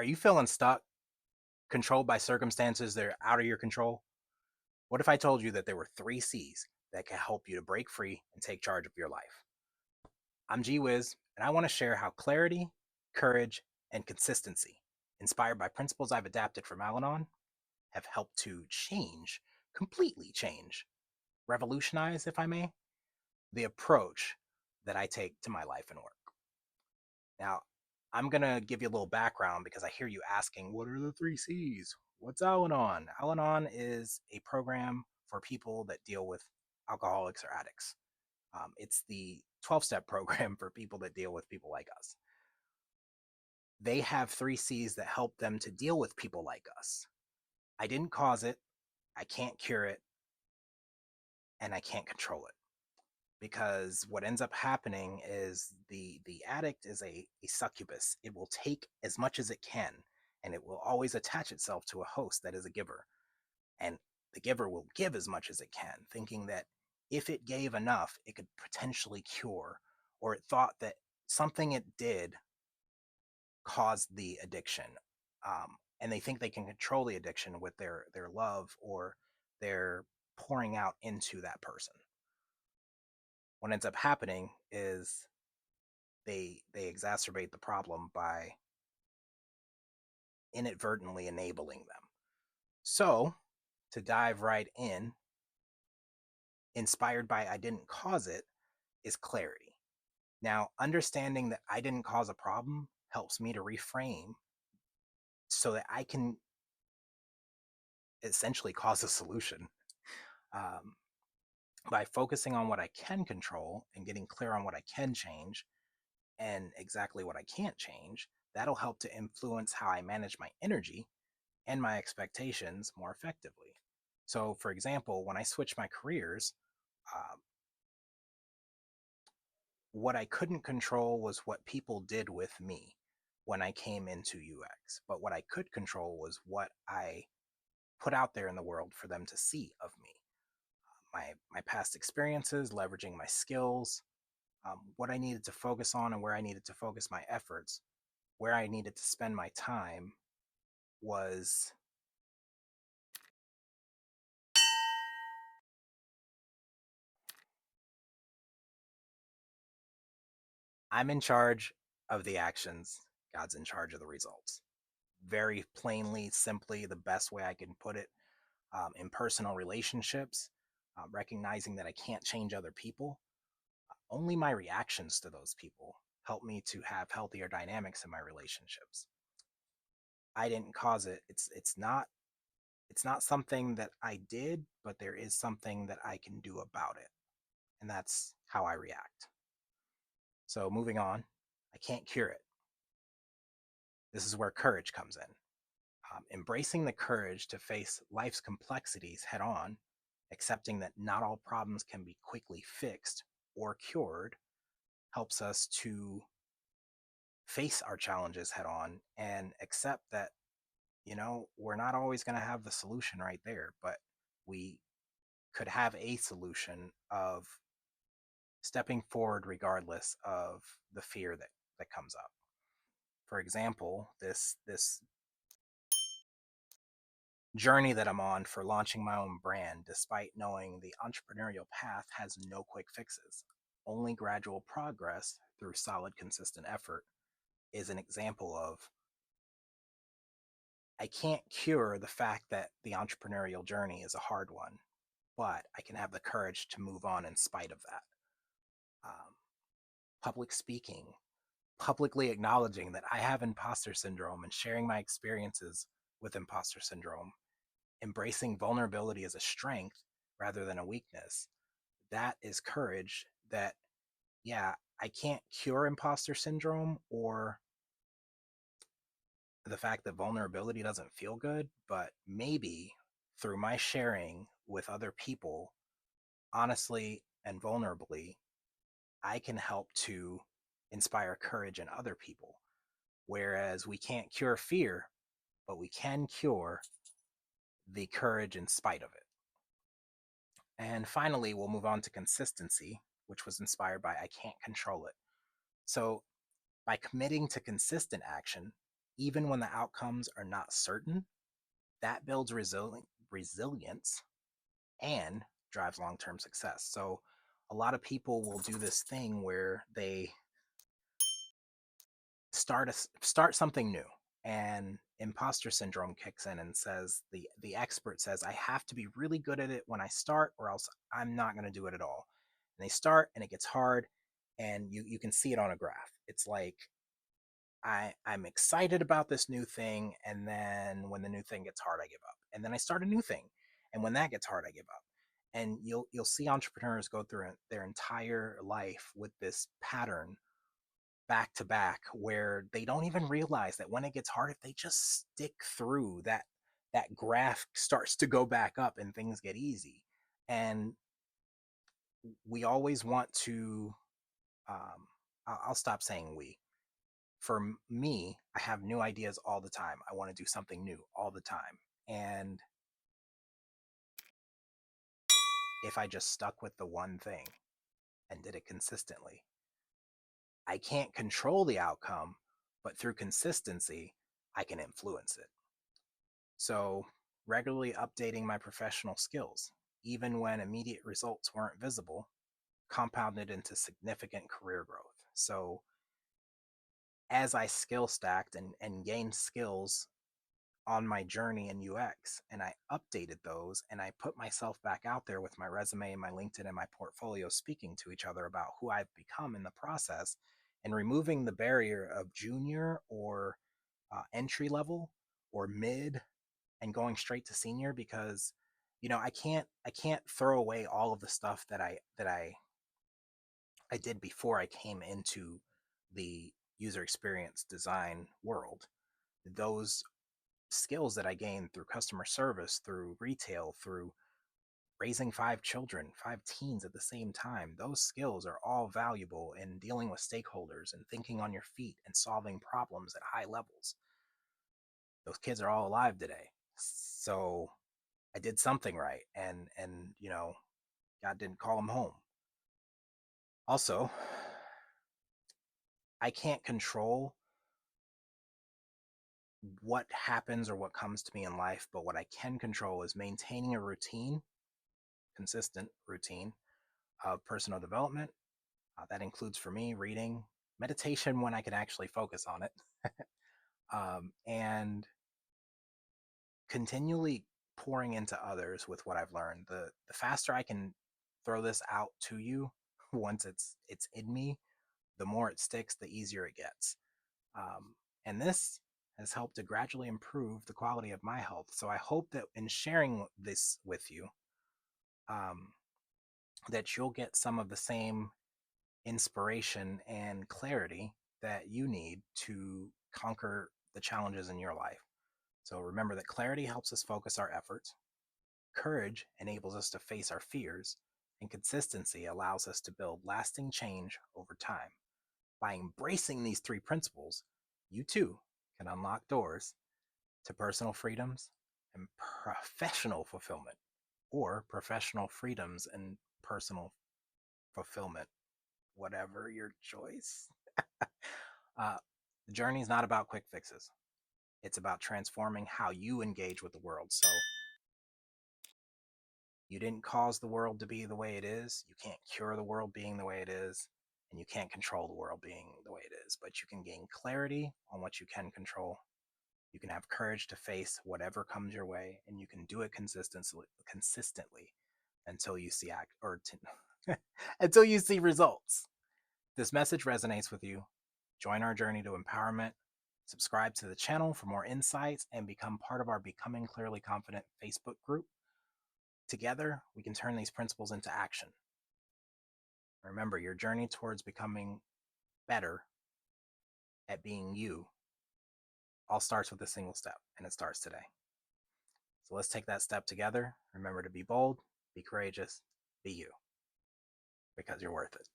Are you feeling stuck, controlled by circumstances that are out of your control? What if I told you that there were three C's that can help you to break free and take charge of your life? I'm G-Wiz, and I want to share how clarity, courage, and consistency, inspired by principles I've adapted from Al-Anon, have helped to completely change, revolutionize, if I may, the approach that I take to my life and work. Now, I'm going to give you a little background because I hear you asking, what are the three C's? What's Al-Anon? Al-Anon is a program for people that deal with alcoholics or addicts. It's the 12-step program for people that deal with people like us. They have three C's that help them to deal with people like us. I didn't cause it, I can't cure it, and I can't control it. Because what ends up happening is the addict is a succubus. It will take as much as it can, and it will always attach itself to a host that is a giver. And the giver will give as much as it can, thinking that if it gave enough, it could potentially cure, or it thought that something it did caused the addiction. And they think they can control the addiction with their love or their pouring out into that person. What ends up happening is they exacerbate the problem by inadvertently enabling them. So, to dive right in, inspired by I didn't cause it is clarity. Now, understanding that I didn't cause a problem helps me to reframe so that I can essentially cause a solution. Um, by focusing on what I can control and getting clear on what I can change and exactly what I can't change, that'll help to influence how I manage my energy and my expectations more effectively. So, for example, when I switched my careers, uh, what I couldn't control was what people did with me when I came into UX. But what I could control was what I put out there in the world for them to see of me. My past experiences, leveraging my skills, what I needed to focus on and where I needed to focus my efforts, where I needed to spend my time was I'm in charge of the actions, God's in charge of the results. Very plainly, simply, the best way I can put it. In personal relationships, recognizing that I can't change other people, only my reactions to those people help me to have healthier dynamics in my relationships. I didn't cause it. It's not something that I did, but there is something that I can do about it. And that's how I react. So moving on, I can't cure it. This is where courage comes in. Embracing the courage to face life's complexities head on, accepting that not all problems can be quickly fixed or cured, helps us to face our challenges head on and accept that, we're not always going to have the solution right there, but we could have a solution of stepping forward regardless of the fear that comes up. For example, this journey that I'm on for launching my own brand, despite knowing the entrepreneurial path has no quick fixes. Only gradual progress through solid, consistent effort is an example of I can't cure the fact that the entrepreneurial journey is a hard one, but I can have the courage to move on in spite of that. Um, Public speaking, publicly acknowledging that I have imposter syndrome and sharing my experiences with imposter syndrome, embracing vulnerability as a strength rather than a weakness, that is courage that, yeah, I can't cure imposter syndrome or the fact that vulnerability doesn't feel good, but maybe through my sharing with other people, honestly and vulnerably, I can help to inspire courage in other people. Whereas we can't cure fear, but we can cure the courage in spite of it. And finally, we'll move on to consistency, which was inspired by I can't control it. So, by committing to consistent action, even when the outcomes are not certain. That builds resilience and drives long-term success. So a lot of people will do this thing where they start something new, and imposter syndrome kicks in and says, the expert says, I have to be really good at it when I start, or else I'm not going to do it at all. And they start and it gets hard, and you can see it on a graph. It's like, I'm excited about this new thing, and then when the new thing gets hard, I give up. And then I start a new thing, and when that gets hard, I give up. And you'll see entrepreneurs go through their entire life with this pattern back to back, where they don't even realize that when it gets hard, if they just stick through, that graph starts to go back up and things get easy. And we always want to, I'll stop saying we. For me, I have new ideas all the time. I want to do something new all the time. And if I just stuck with the one thing and did it consistently, I can't control the outcome, but through consistency, I can influence it. So, regularly updating my professional skills, even when immediate results weren't visible, compounded into significant career growth. So, as I skill stacked and gained skills on my journey in UX, and I updated those, and I put myself back out there with my resume and my LinkedIn and my portfolio speaking to each other about who I've become in the process, and removing the barrier of junior or entry level or mid and going straight to senior. Because I can't throw away all of the stuff that I did before I came into the user experience design world. Those skills that I gained through customer service, through retail, through raising 5 children, 5 teens at the same time, those skills are all valuable in dealing with stakeholders and thinking on your feet and solving problems at high levels. Those kids are all alive today. So I did something right, and God didn't call them home. Also, I can't control what happens or what comes to me in life, but what I can control is maintaining a routine, consistent routine of personal development. That includes for me reading, meditation when I can actually focus on it, and continually pouring into others with what I've learned. The faster I can throw this out to you, once it's in me, the more it sticks, the easier it gets. And this has helped to gradually improve the quality of my health. So I hope that in sharing this with you, um, that you'll get some of the same inspiration and clarity that you need to conquer the challenges in your life. So remember that clarity helps us focus our efforts, courage enables us to face our fears, and consistency allows us to build lasting change over time. By embracing these three principles, you too can unlock doors to personal freedoms and professional fulfillment, or professional freedoms and personal fulfillment, whatever your choice. Uh, the journey is not about quick fixes. It's about transforming how you engage with the world. So you didn't cause the world to be the way it is. You can't cure the world being the way it is. And you can't control the world being the way it is. But you can gain clarity on what you can control. You can have courage to face whatever comes your way. And you can do it consistently until you see until you see results. This message resonates with you. Join our journey to empowerment. Subscribe to the channel for more insights and become part of our Becoming Clearly Confident Facebook group. Together, we can turn these principles into action. Remember, your journey towards becoming better at being you all starts with a single step, and it starts today. So let's take that step together. Remember to be bold, be courageous, be you, because you're worth it.